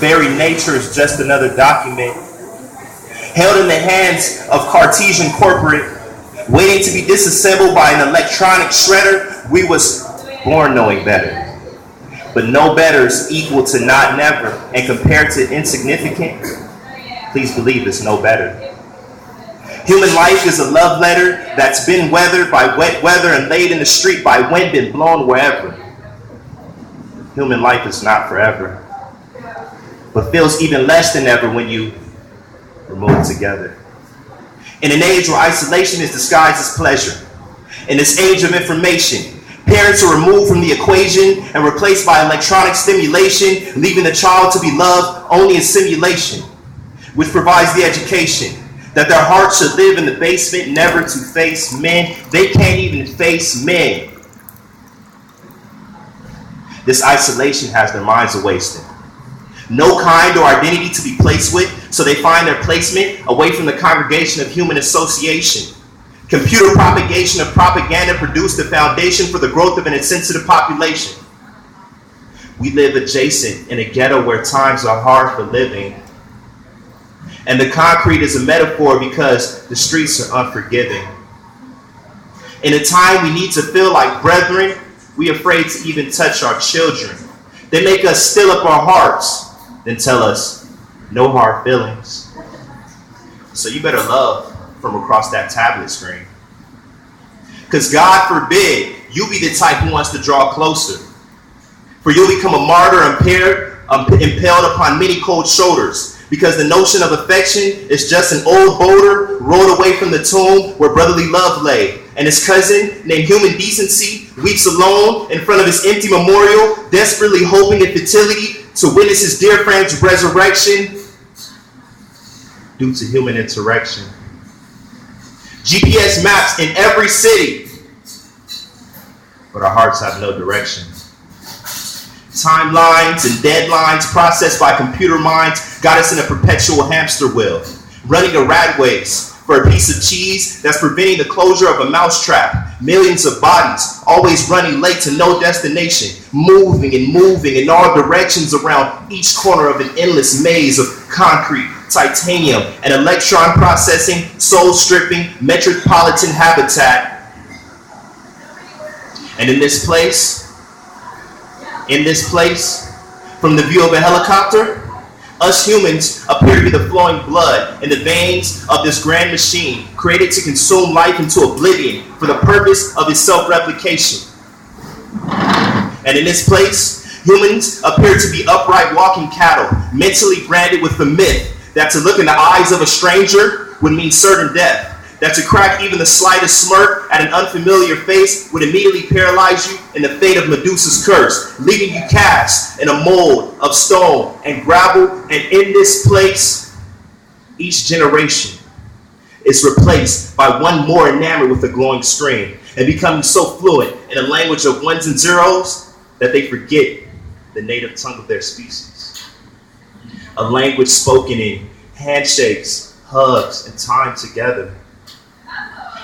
Very nature is just another document held in the hands of Cartesian corporate, waiting to be disassembled by an electronic shredder. We was born knowing better. But no better is equal to not never, and compared to insignificant, please believe it's no better. Human life is a love letter that's been weathered by wet weather and laid in the street by wind and blown wherever. Human life is not forever, but feels even less than ever when you remove it together. In an age where isolation is disguised as pleasure, in this age of information, parents are removed from the equation and replaced by electronic stimulation, leaving the child to be loved only in simulation, which provides the education that their hearts should live in the basement, never to face men. They can't even face men. This isolation has their minds wasted. No kind or identity to be placed with, so they find their placement away from the congregation of human association. Computer propagation of propaganda produced the foundation for the growth of an insensitive population. We live adjacent in a ghetto where times are hard for living. And the concrete is a metaphor because the streets are unforgiving. In a time we need to feel like brethren, we are afraid to even touch our children. They make us still up our hearts, then tell us no hard feelings. So you better love from across that tablet screen. Because God forbid you be the type who wants to draw closer. For you'll become a martyr impaled upon many cold shoulders. Because the notion of affection is just an old boulder rolled away from the tomb where brotherly love lay. And his cousin, named Human Decency, weeps alone in front of his empty memorial, desperately hoping in fertility to witness his dear friend's resurrection due to human insurrection. GPS maps in every city, but our hearts have no direction. Timelines and deadlines processed by computer minds got us in a perpetual hamster wheel, running a rat race for a piece of cheese that's preventing the closure of a mousetrap. Millions of bodies always running late to no destination, moving in all directions around each corner of an endless maze of concrete, titanium, and electron processing, soul stripping, metropolitan habitat. And in this place, from the view of a helicopter, us humans appear to be the flowing blood in the veins of this grand machine created to consume life into oblivion for the purpose of its self-replication. And in this place, humans appear to be upright walking cattle, mentally branded with the myth that to look in the eyes of a stranger would mean certain death. That to crack even the slightest smirk at an unfamiliar face would immediately paralyze you in the fate of Medusa's curse, leaving you cast in a mold of stone and gravel. And in this place, each generation is replaced by one more enamored with a glowing screen and becoming so fluent in a language of ones and zeros that they forget the native tongue of their species. A language spoken in handshakes, hugs, and time together.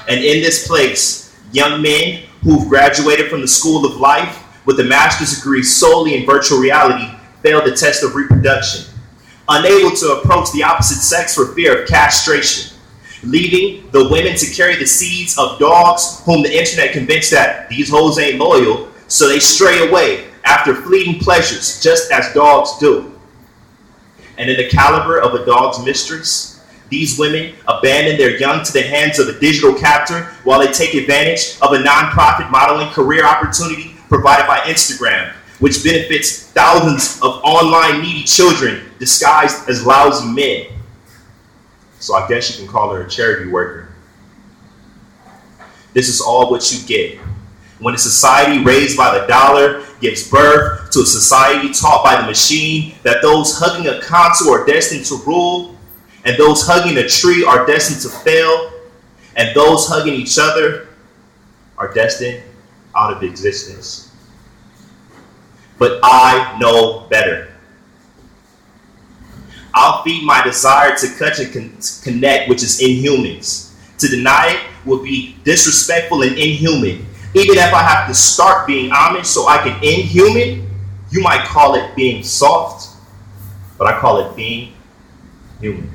And in this place, young men who've graduated from the school of life with a master's degree solely in virtual reality failed the test of reproduction, unable to approach the opposite sex for fear of castration, leaving the women to carry the seeds of dogs whom the internet convinced that these hoes ain't loyal, so they stray away after fleeting pleasures just as dogs do. And in the caliber of a dog's mistress, these women abandon their young to the hands of a digital captor while they take advantage of a nonprofit modeling career opportunity provided by Instagram, which benefits thousands of online needy children disguised as lousy men. So I guess you can call her a charity worker. This is all what you get when a society raised by the dollar gives birth to a society taught by the machine that those hugging a consul are destined to rule, and those hugging a tree are destined to fail, and those hugging each other are destined out of existence. But I know better. I'll feed my desire to touch and connect, which is inhumans. To deny it would be disrespectful and inhuman. Even if I have to start being Amish so I can end human, you might call it being soft. but I call it being human.